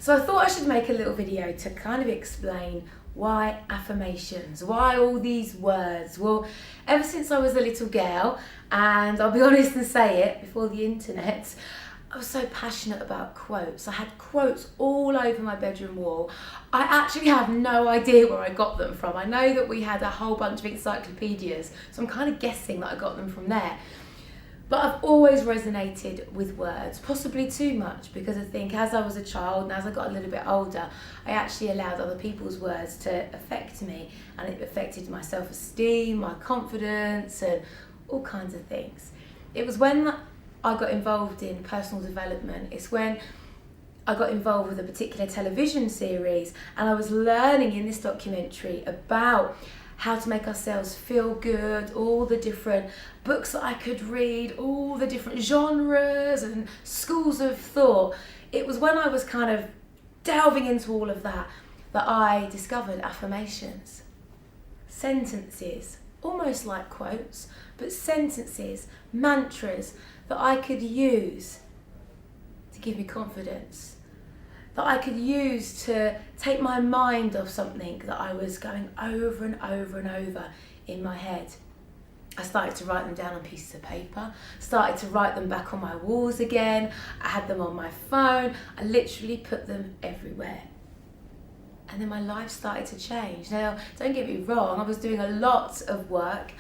So I thought I should make a little video to kind of explain why affirmations, why all these words. Well, ever since I was a little girl, and I'll be honest and say it, before the internet, I was so passionate about quotes. I had quotes all over my bedroom wall. I actually have no idea where I got them from. I know that we had a whole bunch of encyclopedias, so I'm kind of guessing that I got them from there. But I've always resonated with words, possibly too much, because I think as I was a child and as I got a little bit older, I actually allowed other people's words to affect me, and it affected my self-esteem, my confidence, and all kinds of things. It was when I got involved in personal development, it's when I got involved with a particular television series, and I was learning in this documentary about how to make ourselves feel good, all the different books that I could read, all the different genres and schools of thought. It was when I was kind of delving into all of that that I discovered affirmations. Sentences, almost like quotes, but sentences, mantras that I could use to give me confidence, that I could use to take my mind off something that I was going over and over and over in my head. I started to write them down on pieces of paper, started to write them back on my walls again. I had them on my phone. I literally put them everywhere. And then my life started to change. Now, don't get me wrong, I was doing a lot of work,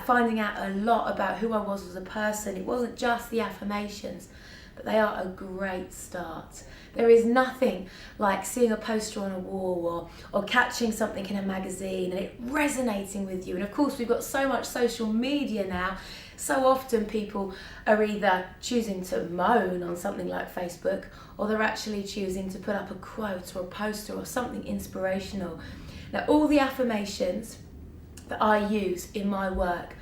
finding out a lot about who I was as a person. It wasn't just the affirmations, but they are a great start. There is nothing like seeing a poster on a wall or catching something in a magazine and it resonating with you. And of course, we've got so much social media now. So often people are either choosing to moan on something like Facebook, or they're actually choosing to put up a quote or a poster or something inspirational. Now, all the affirmations that I use in my work,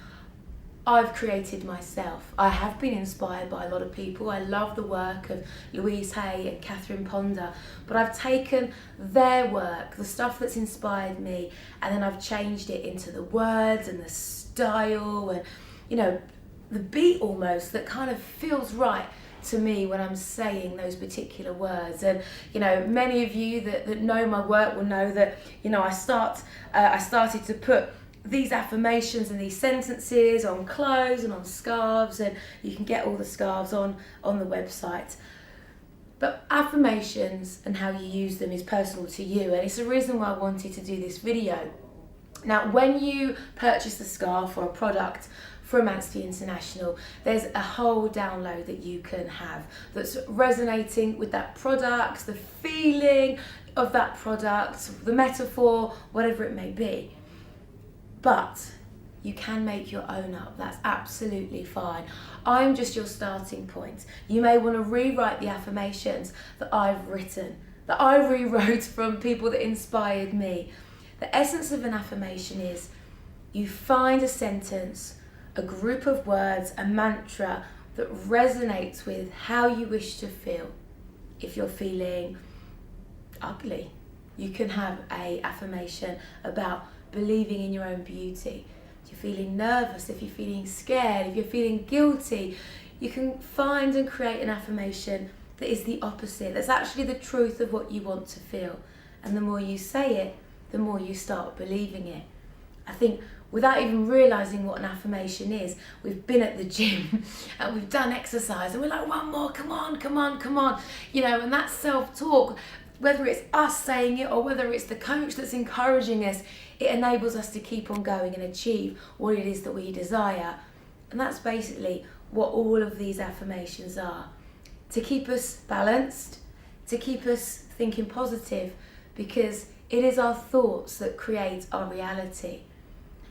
I've created myself. I have been inspired by a lot of people. I love the work of Louise Hay and Catherine Ponder, but I've taken their work, the stuff that's inspired me, and then I've changed it into the words and the style and, you know, the beat almost that kind of feels right to me when I'm saying those particular words. And you know, many of you that know my work will know that, you know, I started to put these affirmations and these sentences on clothes and on scarves, and you can get all the scarves on the website. But affirmations and how you use them is personal to you, and it's the reason why I wanted to do this video. Now, when you purchase a scarf or a product from Anstey International, there's a whole download that you can have that's resonating with that product, the feeling of that product, the metaphor, whatever it may be. But you can make your own up. That's absolutely fine. I'm just your starting point. You may want to rewrite the affirmations that I've written, that I rewrote from people that inspired me. The essence of an affirmation is you find a sentence, a group of words, a mantra that resonates with how you wish to feel. If you're feeling ugly, you can have an affirmation about believing in your own beauty. If you're feeling nervous, if you're feeling scared, if you're feeling guilty, you can find and create an affirmation that is the opposite. That's actually the truth of what you want to feel. And the more you say it, the more you start believing it. I think without even realising what an affirmation is, we've been at the gym and we've done exercise and we're like, one more, come on, come on, come on. You know, and that self-talk, whether it's us saying it or whether it's the coach that's encouraging us, it enables us to keep on going and achieve what it is that we desire. And that's basically what all of these affirmations are. To keep us balanced, to keep us thinking positive, because it is our thoughts that create our reality.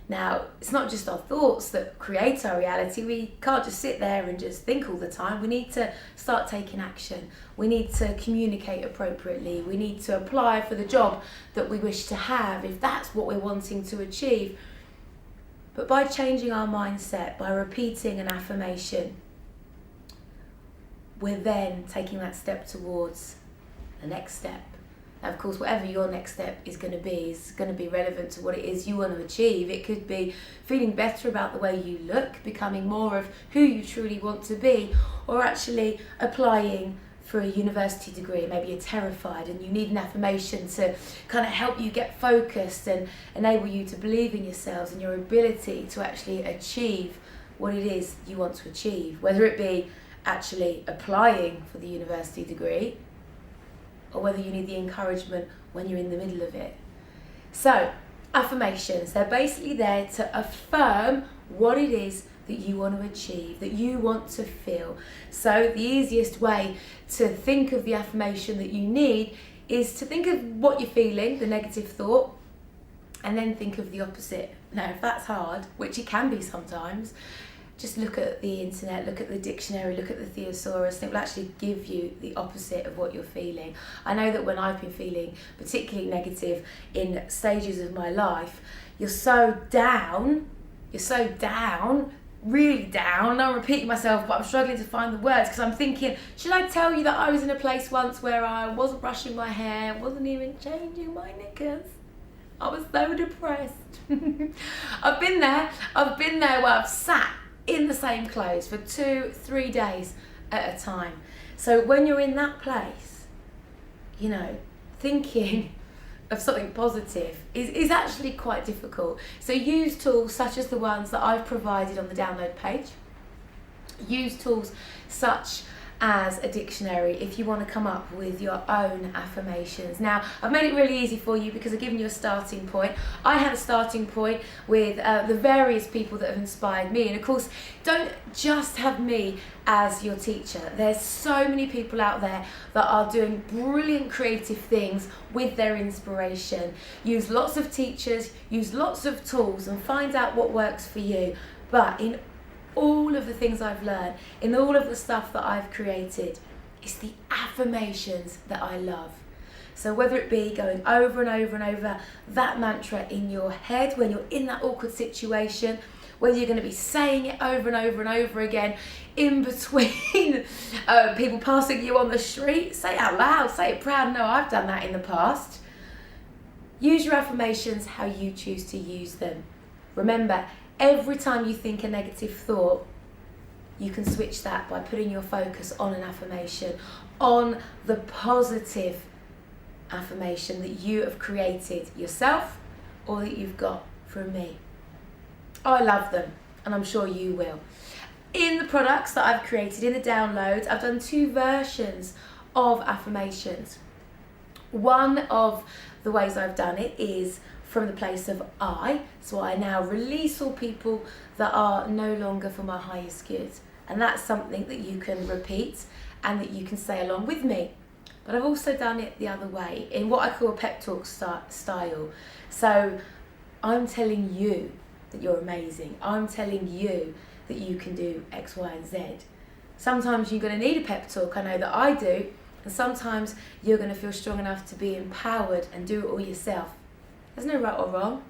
Now, it's not just our thoughts that create our reality. We can't just sit there and just think all the time. We need to start taking action. We need to communicate appropriately. We need to apply for the job that we wish to have, if that's what we're wanting to achieve. But by changing our mindset, by repeating an affirmation, we're then taking that step towards the next step. Now, of course, whatever your next step is going to be relevant to what it is you want to achieve. It could be feeling better about the way you look, becoming more of who you truly want to be, or actually applying for a university degree, maybe you're terrified and you need an affirmation to kind of help you get focused and enable you to believe in yourselves and your ability to actually achieve what it is you want to achieve, whether it be actually applying for the university degree or whether you need the encouragement when you're in the middle of it. So, affirmations, they're basically there to affirm what it is that you want to achieve, that you want to feel. So the easiest way to think of the affirmation that you need is to think of what you're feeling, the negative thought, and then think of the opposite. Now, if that's hard, which it can be sometimes, just look at the internet, look at the dictionary, look at the thesaurus, and it will actually give you the opposite of what you're feeling. I know that when I've been feeling particularly negative in stages of my life, you're so down, really down. I'm repeating myself, but I'm struggling to find the words because I'm thinking, should I tell you that I was in a place once where I wasn't brushing my hair, wasn't even changing my knickers? I was so depressed. I've been there where I've sat in the same clothes for 2-3 days at a time. So when you're in that place, you know, thinking of something positive is actually quite difficult. So use tools such as the ones that I've provided on the download page. Use tools such as a dictionary if you want to come up with your own affirmations. Now, I've made it really easy for you because I've given you a starting point. I had a starting point with the various people that have inspired me, and of course, don't just have me as your teacher. There's so many people out there that are doing brilliant creative things with their inspiration. Use lots of teachers, use lots of tools, and find out what works for you. But in all of the things I've learned, in all of the stuff that I've created, it's the affirmations that I love. So whether it be going over and over and over that mantra in your head when you're in that awkward situation, whether you're going to be saying it over and over and over again in between people passing you on the street, say it out loud, say it proud. No, I've done that in the past. Use your affirmations how you choose to use them. Remember, every time you think a negative thought, you can switch that by putting your focus on an affirmation, on the positive affirmation that you have created yourself or that you've got from me. I love them, and I'm sure you will. In the products that I've created, in the downloads, I've done 2 versions of affirmations. One of the ways I've done it is from the place of I, so I now release all people that are no longer for my highest good. And that's something that you can repeat and that you can say along with me. But I've also done it the other way, in what I call a pep talk style. So I'm telling you that you're amazing. I'm telling you that you can do X, Y, and Z. Sometimes you're going to need a pep talk, I know that I do, and sometimes you're going to feel strong enough to be empowered and do it all yourself. There's no right or wrong.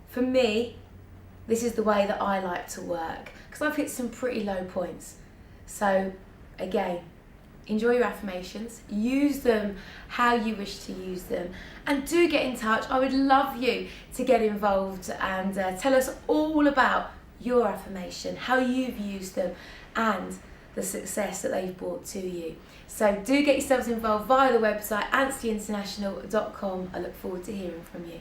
For me, this is the way that I like to work because I've hit some pretty low points. So again, enjoy your affirmations, use them how you wish to use them, and do get in touch. I would love you to get involved and tell us all about your affirmation, how you've used them, and the success that they've brought to you. So do get yourselves involved via the website ansteyinternational.com. I look forward to hearing from you.